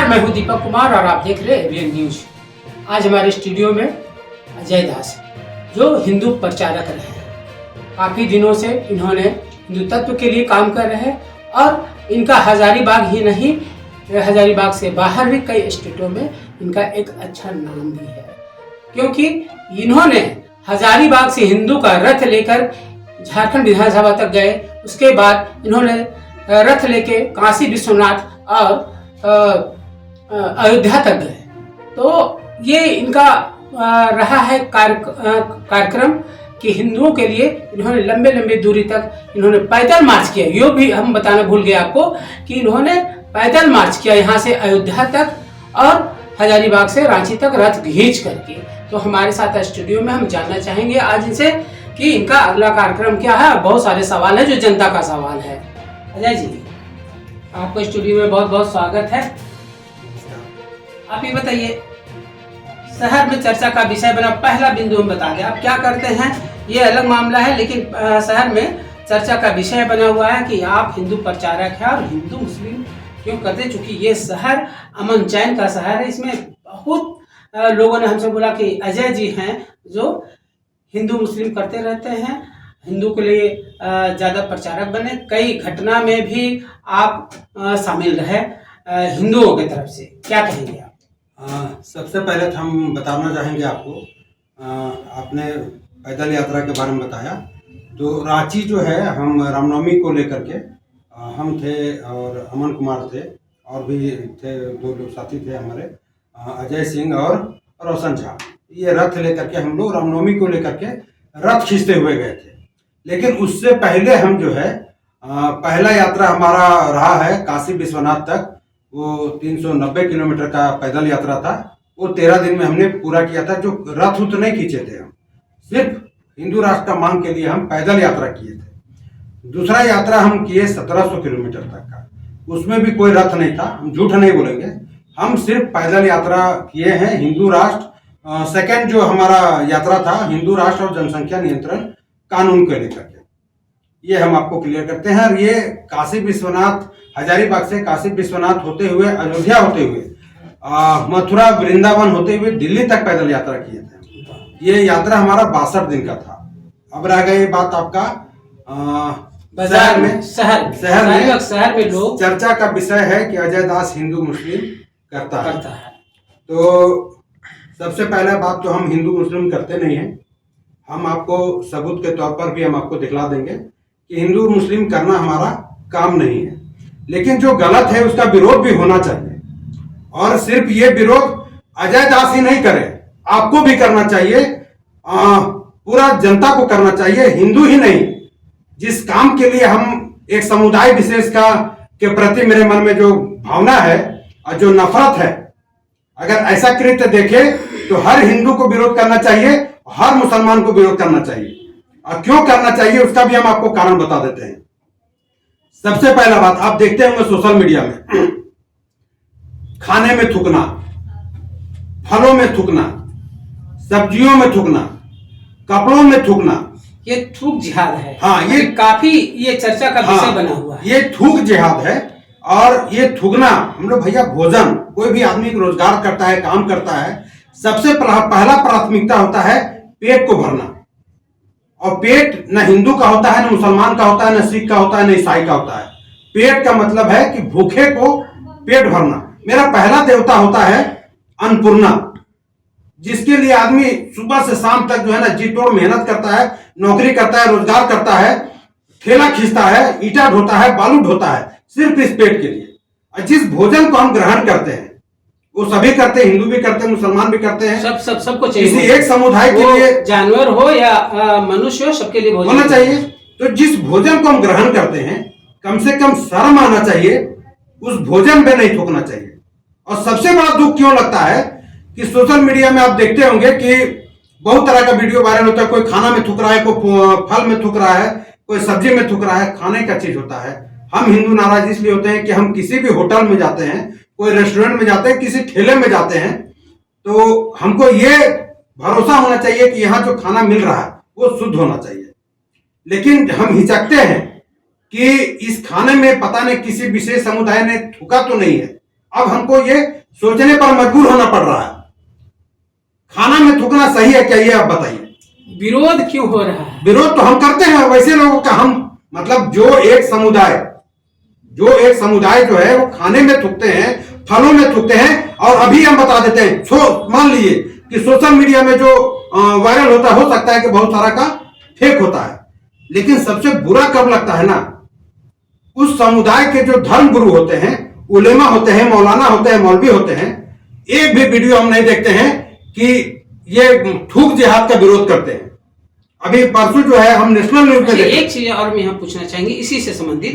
मैं हूं दीपक कुमार और आप देख रहे हैं एबीएन न्यूज। आज हमारे स्टूडियो में अजय दास जो हिंदू प्रचारक रहे हैं। काफी दिनों से इन्होंने हिंदुत्व के लिए काम कर रहे हैं और इनका हजारीबाग ही नहीं, हजारीबाग से बाहर भी कई स्टेटों में इनका एक अच्छा नाम भी है, क्योंकि इन्होंने हजारीबाग से हिंदू का रथ लेकर झारखंड विधानसभा तक गए। उसके बाद इन्होंने रथ लेके काशी विश्वनाथ और अयोध्या तक गए। तो ये इनका रहा है कार्यक्रम कि हिंदुओं के लिए इन्होंने लंबे लंबे दूरी तक इन्होंने पैदल मार्च किया। ये भी हम बताना भूल गए आपको कि इन्होंने पैदल मार्च किया यहाँ से अयोध्या तक और हजारीबाग से रांची तक रथ खींच करके। तो हमारे साथ स्टूडियो में हम जानना चाहेंगे आज इनसे कि इनका अगला कार्यक्रम क्या है। बहुत सारे सवाल है जो जनता का सवाल है। अजय जी, आपको स्टूडियो में बहुत बहुत स्वागत है। आप ये बताइए, शहर में चर्चा का विषय बना, पहला बिंदु हम बता दें, आप क्या करते हैं ये अलग मामला है, लेकिन शहर में चर्चा का विषय बना हुआ है कि आप हिंदू प्रचारक हैं और हिंदू मुस्लिम क्यों करते, चूंकि ये शहर अमन चैन का शहर है। इसमें बहुत लोगों ने हमसे बोला कि अजय जी हैं जो हिंदू मुस्लिम करते रहते हैं, हिंदू के लिए ज़्यादा प्रचारक बने, कई घटना में भी आप शामिल रहे हिंदुओं की तरफ से, क्या कहेंगे आप? सबसे पहले तो हम बताना चाहेंगे आपको, आपने पैदल यात्रा के बारे में बताया। तो रांची जो है, हम रामनवमी को लेकर के हम थे और अमन कुमार थे और भी थे, दो लोग साथी थे हमारे, अजय सिंह और रोशन झा। ये रथ लेकर के हम लोग रामनवमी को लेकर के रथ खींचते हुए गए थे। लेकिन उससे पहले हम जो है पहला यात्रा हमारा रहा है काशी विश्वनाथ तक। वो 390 किलोमीटर का पैदल यात्रा था। वो 13 दिन में हमने पूरा किया था। जो रथ उत नहीं खींचे थे, हम सिर्फ हिंदू राष्ट्र का मांग के लिए हम पैदल यात्रा किए थे। दूसरा यात्रा हम किए 1700 किलोमीटर तक का, उसमें भी कोई रथ नहीं था, हम झूठ नहीं बोलेंगे, हम सिर्फ पैदल यात्रा किए हैं। हिंदू राष्ट्र सेकेंड जो हमारा यात्रा था, हिंदू राष्ट्र और जनसंख्या नियंत्रण कानून को लेकर के, ये हम आपको क्लियर करते हैं। और ये काशी विश्वनाथ, हजारीबाग से काशी विश्वनाथ होते हुए, अयोध्या होते हुए, मथुरा वृंदावन होते हुए दिल्ली तक पैदल यात्रा किए थे। ये यात्रा हमारा 62 दिन का था। अब रह गई बात आपका बाजार में, शहर में लोग चर्चा का विषय है कि अजय दास हिंदू मुस्लिम करता है। तो सबसे पहले बात तो हम हिंदू मुस्लिम करते नहीं हैं। हम आपको सबूत के तौर पर भी हम आपको दिखला देंगे कि हिंदू मुस्लिम करना हमारा काम नहीं है। लेकिन जो गलत है उसका विरोध भी होना चाहिए, और सिर्फ ये विरोध अजय दास ही नहीं करे, आपको भी करना चाहिए, पूरा जनता को करना चाहिए, हिंदू ही नहीं। जिस काम के लिए हम एक समुदाय विशेष का के प्रति मेरे मन में जो भावना है और जो नफरत है, अगर ऐसा कृत्य देखे तो हर हिंदू को विरोध करना चाहिए, हर मुसलमान को विरोध करना चाहिए। और क्यों करना चाहिए उसका भी हम आपको कारण बता देते हैं। सबसे पहला बात, आप देखते होंगे सोशल मीडिया में खाने में थूकना, फलों में थूकना, सब्जियों में थूकना, कपड़ों में थूकना, ये थूक जिहाद है। हाँ, ये काफी ये चर्चा का विषय बना हुआ है। ये थूक जिहाद है। और ये थूकना, हम लोग भैया भोजन, कोई भी आदमी रोजगार करता है, काम करता है, सबसे पहला प्राथमिकता होता है पेट को भरना। और पेट न हिंदू का होता है, न मुसलमान का होता है, न सिख का होता है, न ईसाई का होता है। पेट का मतलब है कि भूखे को पेट भरना। मेरा पहला देवता होता है अन्नपूर्णा, जिसके लिए आदमी सुबह से शाम तक जो है ना जी तोड़ मेहनत करता है, नौकरी करता है, रोजगार करता है, ठेला खींचता है, ईटा ढोता है, बालू ढोता है, सिर्फ इस पेट के लिए। और जिस भोजन को हम ग्रहण करते हैं वो सभी करते हैं, हिंदू भी करते हैं, मुसलमान भी करते हैं, सबको चाहिए। किसी एक समुदाय के लिए, जानवर हो या मनुष्य हो, सबके लिए भोजन होना चाहिए। तो जिस भोजन को हम ग्रहण करते हैं, कम से कम शर्म आना चाहिए, उस भोजन में नहीं थूकना चाहिए। और सबसे बड़ा दुख क्यों लगता है कि सोशल मीडिया में आप देखते होंगे कि बहुत तरह का वीडियो वायरल होता है। कोई खाना में थूक रहा है, कोई फल में थूक रहा है, कोई सब्जी में थूक रहा है। खाने का चीज होता है। हम हिंदू नाराज इसलिए होते हैं कि हम किसी भी होटल में जाते हैं, कोई रेस्टोरेंट में जाते हैं, किसी ठेले में जाते हैं, तो हमको ये भरोसा होना चाहिए कि यहाँ जो खाना मिल रहा है वो शुद्ध होना चाहिए। लेकिन हम हिचकते हैं कि इस खाने में पता नहीं किसी विशेष समुदाय ने थूका तो नहीं है। अब हमको ये सोचने पर मजबूर होना पड़ रहा है। खाना में थूकना सही है क्या, ये आप बताइए। विरोध क्यों हो रहा है? विरोध तो हम करते हैं वैसे लोगों का। हम मतलब जो एक समुदाय जो है वो खाने में थूकते हैं, फलों में थूकते हैं, और अभी हम बता देते हैं, मान लीजिए कि सोशल मीडिया में जो वायरल होता है, हो सकता है कि बहुत सारा का फेक होता है, लेकिन सबसे बुरा कब लगता है ना, उस समुदाय के जो धर्म गुरु होते हैं, उलेमा होते हैं, मौलाना होते हैं, मौलवी होते हैं, एक भी वीडियो हम नहीं देखते हैं कि ये थूक जिहाद का विरोध करते हैं। अभी परसों जो है हम नेशनल न्यूज में देखे। एक चीज और मैं यहाँ पूछना चाहेंगे इसी से संबंधित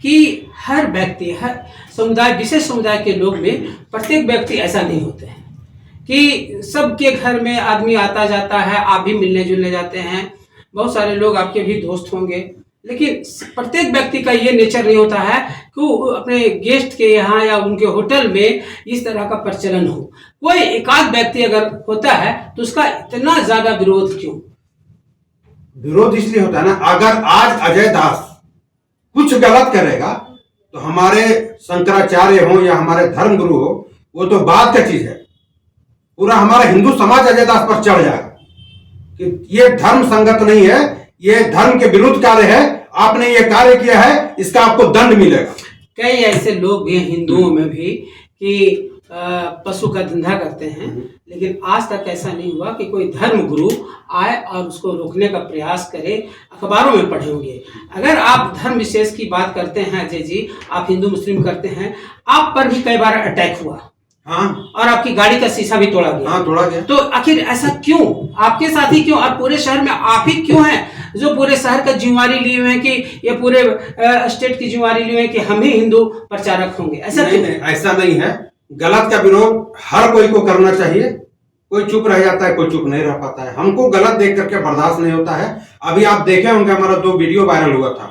कि हर व्यक्ति, हर समुदाय, विशेष समुदाय के लोग में प्रत्येक व्यक्ति ऐसा नहीं होते हैं कि सबके घर में आदमी आता जाता है, आप भी मिलने जुलने जाते हैं, बहुत सारे लोग आपके भी दोस्त होंगे, लेकिन प्रत्येक व्यक्ति का ये नेचर नहीं होता है कि वो अपने गेस्ट के यहाँ या उनके होटल में इस तरह का प्रचलन हो। कोई एकाध व्यक्ति अगर होता है तो उसका इतना ज्यादा विरोध क्यों? विरोध इसलिए होता है ना, अगर आज अजय दास कुछ गलत करेगा तो हमारे शंकराचार्य हो या हमारे धर्म गुरु हो, वो तो बात का चीज है, पूरा हमारा हिंदू समाज अजय दास पर चढ़ जाएगा कि ये धर्म संगत नहीं है, ये धर्म के विरुद्ध कार्य है, आपने ये कार्य किया है, इसका आपको दंड मिलेगा। कई ऐसे लोग भी हिंदुओं में भी कि पशु का धंधा करते हैं, लेकिन आज तक ऐसा नहीं हुआ कि कोई धर्म गुरु आए और उसको रोकने का प्रयास करे। अखबारों में पढ़े होंगे। अगर आप धर्म विशेष की बात करते हैं अजय जी, आप हिंदू मुस्लिम करते हैं, आप पर भी कई बार अटैक हुआ, हाँ, और आपकी गाड़ी का शीशा भी तोड़ा गया। हाँ, तोड़ा गया। तो आखिर ऐसा क्यों? आपके साथ ही क्यों? और पूरे शहर में आप ही क्यों हैं जो पूरे शहर का जिम्मेवारी लिए हुए हैं कि ये पूरे स्टेट की जिम्मेवारी लिए हुए हैं कि हम ही हिंदू प्रचारक होंगे? ऐसा नहीं, नहीं, ऐसा नहीं है। गलत का विरोध हर कोई को करना चाहिए। कोई चुप रह जाता है, कोई चुप नहीं रह पाता है। हमको गलत देख करके बर्दाश्त नहीं होता है। अभी आप देखे होंगे हमारा 2 वीडियो वायरल हुआ था।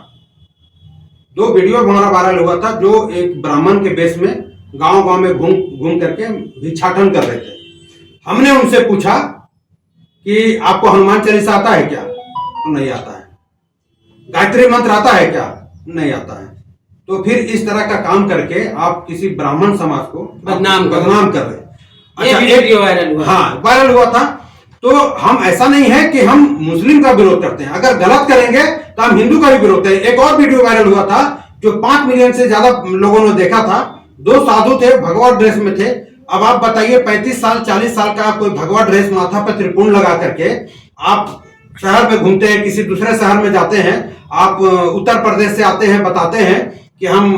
2 वीडियो हमारा वायरल हुआ था, जो एक ब्राह्मण के बेस में गांव में घूम करके भिक्षाटन कर रहे थे। हमने उनसे पूछा कि आपको हनुमान चालीसा आता है क्या? तो नहीं आता है। गायत्री मंत्र आता है क्या? नहीं आता है। तो फिर इस तरह का काम करके आप किसी ब्राह्मण समाज को बदनाम कर रहे हैं। अच्छा, एक वीडियो वायरल हुआ। हाँ, वायरल हुआ था। तो हम ऐसा नहीं है कि हम मुस्लिम का विरोध करते हैं, अगर गलत करेंगे तो हम हिंदू का भी विरोध करें। एक और वीडियो वायरल हुआ था जो 5 मिलियन से ज्यादा लोगों ने देखा था। 2 साधु थे, भगवा ड्रेस में थे। अब आप बताइए, 35 साल 40 साल का कोई भगवा ड्रेस, माथा पर त्रिपुंड लगा करके आप शहर में घूमते हैं, किसी दूसरे शहर में जाते हैं, आप उत्तर प्रदेश से आते हैं, बताते हैं कि हम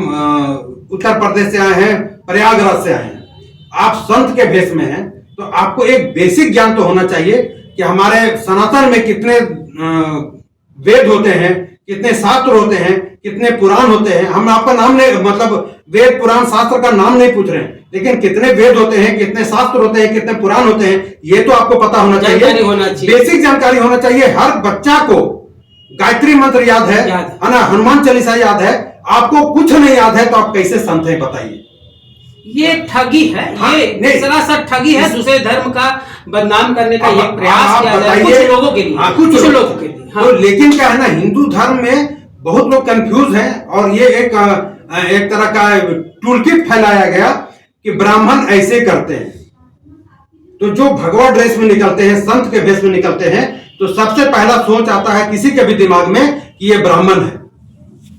उत्तर प्रदेश से आए हैं, प्रयागराज से आए हैं, आप संत के भेष में हैं, तो आपको एक बेसिक ज्ञान तो होना चाहिए कि हमारे सनातन में कितने वेद होते हैं, कितने शास्त्र होते हैं, कितने पुराण होते हैं। हम आपका नाम नहीं, मतलब वेद पुराण शास्त्र का नाम नहीं पूछ रहे हैं, लेकिन कितने वेद होते हैं, कितने शास्त्र होते हैं, कितने पुराण होते हैं, ये तो आपको पता होना चाहिए। बेसिक जानकारी होना चाहिए। हर बच्चा को गायत्री मंत्र याद है ना, हनुमान चालीसा याद है। आपको कुछ नहीं याद है तो आप कैसे संत हैं, बताइए? ये ठगी है। हाँ, ये सरासर ठगी है। दूसरे धर्म का बदनाम करने का ये प्रयास किया जा रहा है कुछ लोगों के लिए, कुछ लोगों के लिए। हाँ। तो लेकिन क्या है ना, हिंदू धर्म में बहुत लोग कंफ्यूज हैं, और ये एक तरह का टूलकिट फैलाया गया कि ब्राह्मण ऐसे करते हैं। तो जो भगवा ड्रेस में निकलते हैं, संत के भेष में निकलते हैं, तो सबसे पहला सोच आता है किसी के भी दिमाग में कि ये ब्राह्मण है।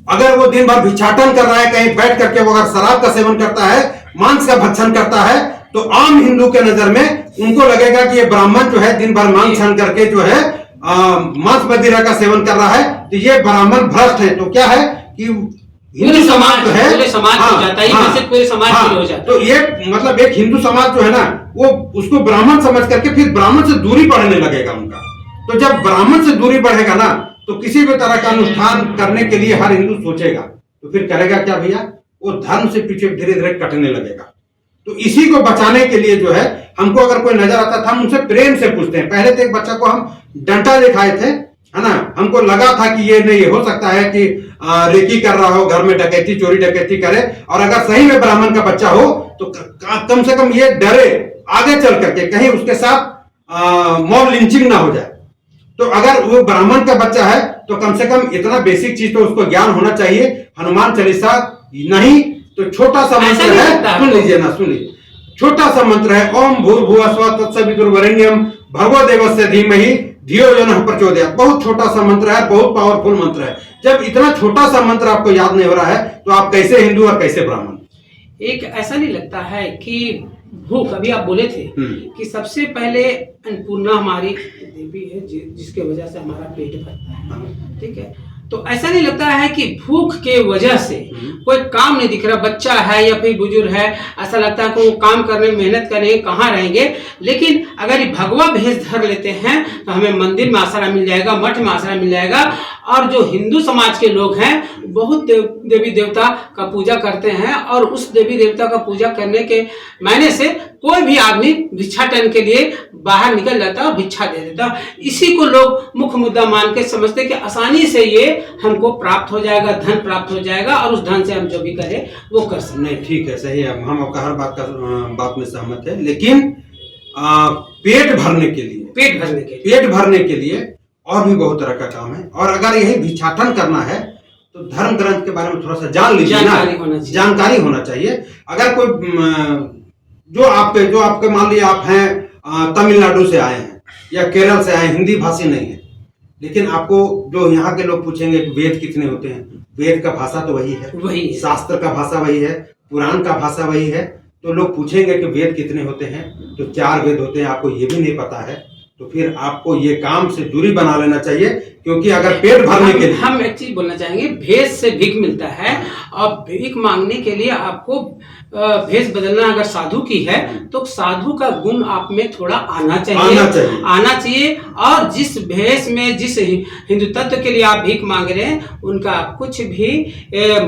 अगर वो दिन भर भिक्षाटन कर रहा है, कहीं बैठ करके वो अगर शराब का सेवन करता है, मांस का भक्षण करता है, तो आम हिंदू के नजर में उनको लगेगा कि ये ब्राह्मण जो है दिन भर मांस छन करके जो है मांस मदिरा का सेवन कर रहा है, तो ये ब्राह्मण भ्रष्ट है। तो क्या है कि हिंदू समाज जो है, पूरे समाज हो जाता है, पूरे समाज हो जाता है। तो ये मतलब एक हिंदू समाज जो है ना, वो उसको ब्राह्मण समझ करके फिर ब्राह्मण से दूरी बढ़ने लगेगा उनका। तो जब ब्राह्मण से दूरी बढ़ेगा ना, तो किसी भी तरह का अनुष्ठान करने के लिए हर हिंदू सोचेगा, तो फिर करेगा क्या भैया? वो धर्म से पीछे धीरे धीरे कटने लगेगा। तो इसी को बचाने के लिए जो है, हमको अगर कोई नजर आता था, हम उनसे प्रेम से पूछते हैं। पहले तो एक बच्चा को हम डंडा दिखाए थे, है ना, हमको लगा था कि ये नहीं हो सकता है कि रेकी कर रहा हो, घर में डकैती चोरी डकैती करे, और अगर सही में ब्राह्मण का बच्चा हो तो कम से कम ये डरे आगे चल करके कहीं उसके साथ मॉब लिंचिंग ना हो जाए। तो अगर वो ब्राह्मण का बच्चा है तो कम से कम इतना बेसिक चीज तो उसको ज्ञान होना चाहिए। हनुमान चालीसा नहीं तो छोटा सा मंत्र है, सुन लीजिए ना, सुन लीजिए। छोटा सा मंत्र है, ओम भूर्भुवः स्वः तत्सवितुर्वरेण्यम भर्गो देवस्य धीमहि धियो यो नः प्रचोदयात्। बहुत छोटा सा मंत्र है, बहुत पावरफुल मंत्र है। जब इतना छोटा सा मंत्र आपको याद नहीं हो रहा है तो आप कैसे हिंदू और कैसे ब्राह्मण? एक ऐसा नहीं लगता है कि भूख, अभी आप बोले थे कि सबसे पहले अन्नपूर्णा हमारी देवी है जिसके वजह से हमारा पेट भरता है, ठीक है। तो ऐसा नहीं लगता है कि भूख के वजह से कोई काम नहीं दिख रहा, बच्चा है या फिर बुजुर्ग है, ऐसा लगता है कि वो काम करने मेहनत करेंगे कहाँ रहेंगे। लेकिन अगर ये भगवा भेष धर लेते हैं तो हमें मंदिर में आसरा मिल जाएगा, मठ में आसरा मिल जाएगा। और जो हिंदू समाज के लोग हैं बहुत देवी देवता का पूजा करते हैं, और उस देवी देवता का पूजा करने के मायने से कोई भी आदमी भिक्षाटन के लिए बाहर निकल जाता है और भिक्षा दे देता। इसी को लोग मुख्य मुद्दा मान के समझते कि आसानी से ये हमको प्राप्त हो जाएगा, धन प्राप्त हो जाएगा, और उस धन से हम जो भी करें वो कर सकते। नहीं, ठीक है, सही है, हम आपका हर बात में सहमत है। लेकिन पेट भरने के लिए और भी बहुत तरह का काम है। और अगर यही भिक्षाटन करना है तो धर्म ग्रंथ के बारे में थोड़ा सा जान लीजिए ना, जानकारी होना चाहिए। अगर कोई जो आपके मान लीजिए आप हैं तमिलनाडु से आए हैं या केरल से आए, हिंदी भाषी नहीं है, लेकिन आपको जो यहाँ के लोग पूछेंगे कि वेद कितने होते हैं, वेद का भाषा तो वही है, शास्त्र का भाषा वही है, पुराण का भाषा वही है। तो लोग पूछेंगे कि वेद कितने होते हैं, तो 4 वेद होते हैं, आपको ये भी नहीं पता है, तो फिर आपको ये काम से दूरी बना लेना चाहिए। क्योंकि अगर पेट भरने के लिए हम एक चीज बोलना चाहेंगे, भेष से भीख मिलता है, और भीख मांगने के लिए आपको भेष बदलना अगर साधु की है तो साधु का गुण आप में थोड़ा आना चाहिए। और जिस भेष में जिस हिंदू तत्व के लिए आप भीख मांग रहे हैं उनका कुछ भी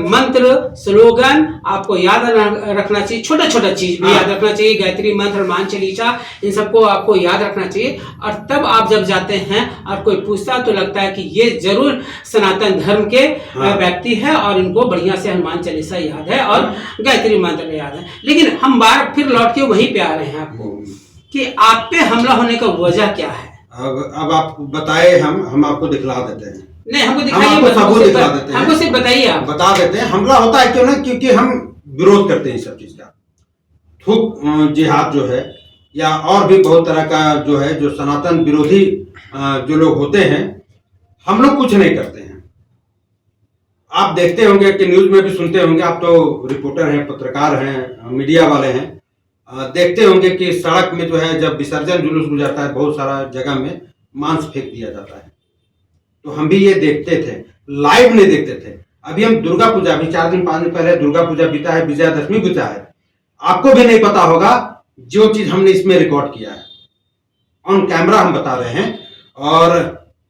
मंत्र स्लोगन आपको याद रखना चाहिए, छोटा छोटा चीज भी याद रखना चाहिए, गायत्री मंत्र, हनुमान चालीसा, इन सबको आपको याद रखना चाहिए। और तब आप जब जाते हैं और कोई पूछता तो लगता है कि ये जरूर सनातन धर्म के व्यक्ति है और इनको बढ़िया से हनुमान चालीसा याद है और गायत्री मंत्र याद है। लेकिन हम बार फिर लौट के वहीं पे आ रहे हैं आपको कि आप पे हमला होने का वजह क्या है। अब आप बताए, हम आपको दिखला देते हैं। नहीं, हमको दिखाइए, हमको सिर्फ बताइए, आप बता देते हैं हमला होता है क्यों ना, क्योंकि हम विरोध करते हैं सब चीज का। थूक जिहाद जो है या और भी बहुत तरह का जो है, जो सनातन विरोधी जो लोग होते हैं, हम लोग कुछ नहीं करते हैं। आप देखते होंगे कि न्यूज में भी सुनते होंगे, आप तो रिपोर्टर हैं, पत्रकार हैं, मीडिया वाले हैं, देखते होंगे कि सड़क में जो है जब विसर्जन जुलूस गुजरता है बहुत सारा जगह में मांस फेंक दिया जाता है। तो हम भी ये देखते थे, लाइव नहीं देखते थे। अभी हम दुर्गा पूजा, अभी 4 दिन 5 दिन पहले दुर्गा पूजा बीता है, विजयादशमी बीता है, आपको भी नहीं पता होगा जो चीज हमने इसमें रिकॉर्ड किया है, ऑन कैमरा हम बता रहे हैं। और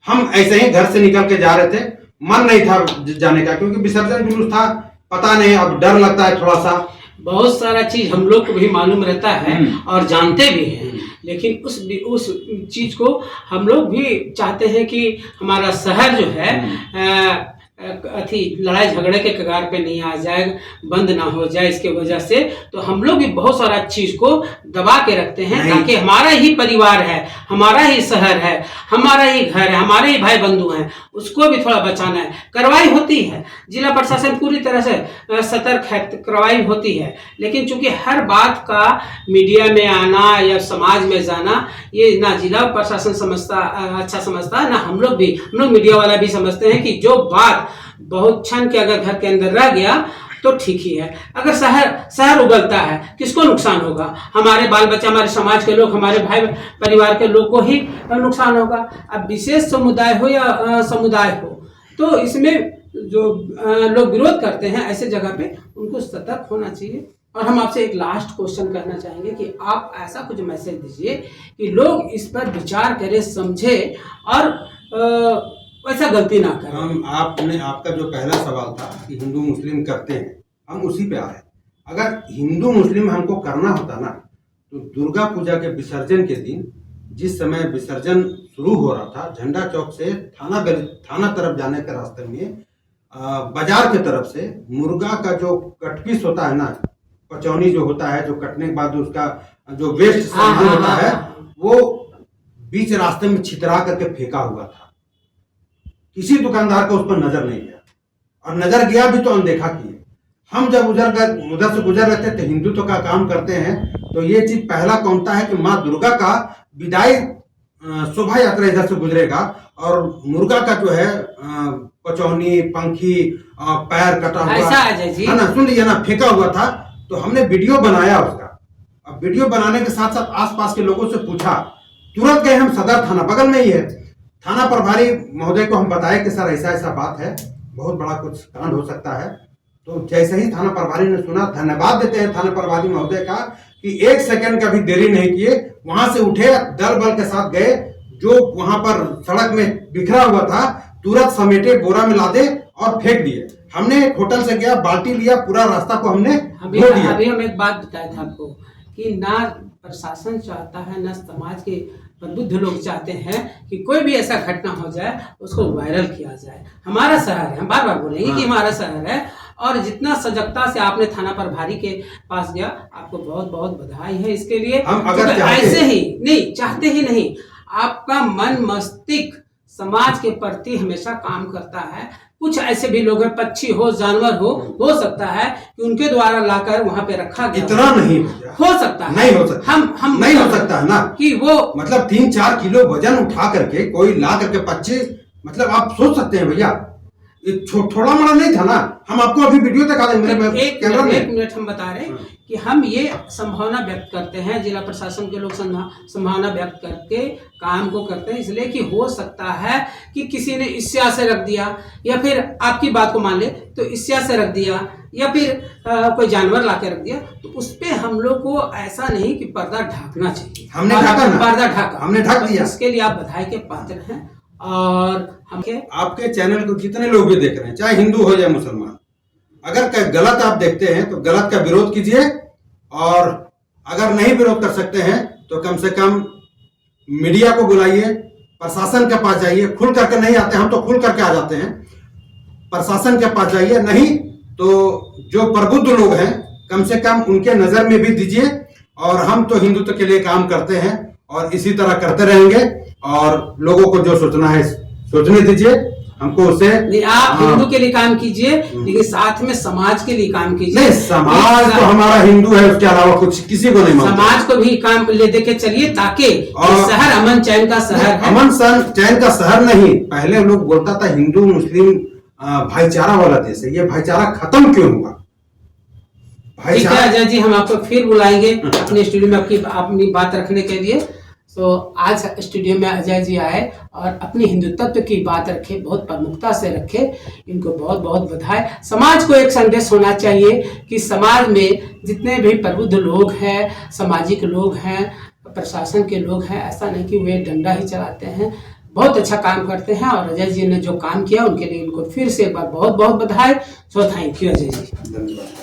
हम ऐसे ही घर से निकल के जा रहे थे, मन नहीं था जाने का क्योंकि विसर्जन जुलूस था, पता नहीं, अब डर लगता है थोड़ा सा। बहुत सारा चीज हम लोग को भी मालूम रहता है और जानते भी हैं, लेकिन उस चीज को हम लोग भी चाहते हैं कि हमारा शहर जो है अथी लड़ाई झगड़े के कगार पे नहीं आ जाए, बंद ना हो जाए इसके वजह से। तो हम लोग भी बहुत सारा चीज को दबा के रखते हैं ताकि हमारा ही परिवार है, हमारा ही शहर है, हमारा ही घर है, हमारे ही भाई बंधु हैं, उसको भी थोड़ा बचाना है। कार्रवाई होती है, जिला प्रशासन पूरी तरह से सतर्क है, कार्रवाई होती है, लेकिन चूंकि हर बात का मीडिया में आना या समाज में जाना ये ना जिला प्रशासन समझता, अच्छा समझता, ना हम लोग मीडिया वाला भी समझते हैं कि जो बात बहुत क्षण के अगर घर के अंदर रह गया तो ठीक ही है। अगर शहर उगलता है किसको नुकसान होगा? हमारे बाल बच्चा, हमारे समाज के लोग, हमारे भाई परिवार के लोग को ही नुकसान होगा। अब विशेष समुदाय हो या समुदाय हो, तो इसमें जो लोग विरोध करते हैं ऐसे जगह पे उनको सतर्क होना चाहिए। और हम आपसे एक लास्ट क्वेश्चन करना चाहेंगे कि आप ऐसा कुछ मैसेज दीजिए कि लोग इस पर विचार करें, समझे और वैसा गलती ना करें। आपका जो पहला सवाल था कि हिंदू मुस्लिम करते हैं, हम उसी पे आ रहे हैं। अगर हिंदू मुस्लिम हमको करना होता ना, तो दुर्गा पूजा के विसर्जन के दिन जिस समय विसर्जन शुरू हो रहा था, झंडा चौक से थाना तरफ जाने के रास्ते में बाजार की तरफ से मुर्गा का जो कटपीस होता है ना, पचौनी जो होता है, जो कटने के बाद उसका जो वेस्ट सामान होता है, वो बीच रास्ते में छितरा करके फेंका हुआ था। किसी दुकानदार को उस पर नजर नहीं गया, और नजर गया भी तो अनदेखा किए। हम जब उधर से गुजर रहे थे तो हिंदुत्व का काम करते हैं, तो ये चीज पहला कौनता है कि माँ दुर्गा का विदाई शोभा यात्रा इधर से गुजरेगा, और मुर्गा का जो है कचौनी, पंखी, पैर कटा हुआ, ऐसा अजय जी है ना, सुन लीजिए ना, फेंका हुआ था। तो हमने वीडियो बनाया उसका। अब वीडियो बनाने के साथ साथ आसपास के लोगों से पूछा, तुरंत गए हम सदर थाना, बगल में ही है। थाना प्रभारी महोदय को हम बताया कि सर ऐसा ऐसा बात है, बहुत बड़ा कुछ कांड हो सकता है। तो जैसे ही थाना प्रभारी ने सुना, धन्यवाद देते हैं थाना प्रभारी महोदय का कि 1 सेकंड का भी देरी नहीं किए, वहां से उठे, दल बल के साथ गए, जो वहां पर सड़क में बिखरा हुआ था तुरंत समेटे, बोरा में लादे और फेंक दिए। हमने एक होटल से गया, बाल्टी लिया, पूरा रास्ता को हमने धो दिया। अभी हम एक बात बताया था आपको कि ना प्रशासन चाहता है, ना समाज के प्रबुद्ध लोग चाहते हैं कि कोई भी ऐसा घटना हो जाए उसको वायरल किया जाए। हमारा शहर है, हम बार बार बोलेंगे कि हमारा शहर है, और जितना सजगता से आपने थाना प्रभारी के पास गया, आपको बहुत बहुत बधाई है इसके लिए। हम अगर ऐसे ही नहीं चाहते ही नहीं, आपका मन मस्तिष्क समाज के प्रति हमेशा काम करता है। कुछ ऐसे भी लोग हैं, पक्षी हो, जानवर हो सकता है कि उनके द्वारा लाकर वहां पे रखा गया, इतना नहीं हो सकता है, नहीं हो सकता, हम नहीं हो सकता है ना कि वो मतलब 3-4 किलो वजन उठा करके कोई ला करके 25, मतलब आप सोच सकते हैं भैया, ये थोड़ा मोड़ा नहीं था ना। हम आपको अभी वीडियो दिखा देंगे, एक मिनट हम बता रहे हैं कि हम ये संभावना व्यक्त करते हैं, जिला प्रशासन के लोग संभावना व्यक्त करके काम को करते हैं, इसलिए कि हो सकता है कि किसी ने ईर्ष्या से रख दिया, या फिर आपकी बात को मान ले तो ईर्ष्या से रख दिया, या फिर कोई जानवर ला के रख दिया, तो उस पे हम लोग को ऐसा नहीं कि पर्दा ढाकना चाहिए। हमने ढाका, पर्दा ढाका, हमने ढक दिया। इसके लिए आप बधाई के पात्र हैं। और हम आपके चैनल को जितने लोग भी देख रहे हैं, चाहे हिंदू हो या मुसलमान, अगर गलत आप देखते हैं तो गलत का विरोध कीजिए, और अगर नहीं विरोध कर सकते हैं तो कम से कम मीडिया को बुलाइए, प्रशासन के पास जाइए। खुल करके नहीं आते, हम तो खुल करके आ जाते हैं, प्रशासन के पास जाइए, नहीं तो जो प्रबुद्ध लोग हैं कम से कम उनके नजर में भी दीजिए। और हम तो हिंदुत्व के लिए काम करते हैं और इसी तरह करते रहेंगे, और लोगों को जो सोचना है सोचने दीजिए, हमको उसे नहीं, आप हिंदू के लिए काम कीजिए, लेकिन साथ में समाज के लिए काम कीजिए। नहीं, समाज तो हमारा हिंदू है, उसके अलावा कुछ किसी को नहीं मानते। समाज को भी काम ले दे के चलिए, ताकि शहर अमन चैन का शहर है। अमन चैन का शहर नहीं, पहले लोग बोलता था हिंदू मुस्लिम भाईचारा वाला देश है, ये भाईचारा खत्म क्यों हुआ? ठीक है अजय जी, हम आपको फिर बुलाएंगे अपने स्टूडियो में अपनी बात रखने के लिए। तो आज स्टूडियो में अजय जी आए और अपनी हिंदुत्व की बात रखे, बहुत प्रमुखता से रखे, इनको बहुत बहुत बधाई। समाज को एक संदेश होना चाहिए कि समाज में जितने भी प्रबुद्ध लोग हैं, सामाजिक लोग हैं, प्रशासन के लोग हैं, ऐसा नहीं कि वे डंडा ही चलाते हैं, बहुत अच्छा काम करते हैं। और अजय जी ने जो काम किया उनके लिए इनको फिर से एक बार बहुत बहुत बधाई। So thank you Ajay ji. धन्यवाद।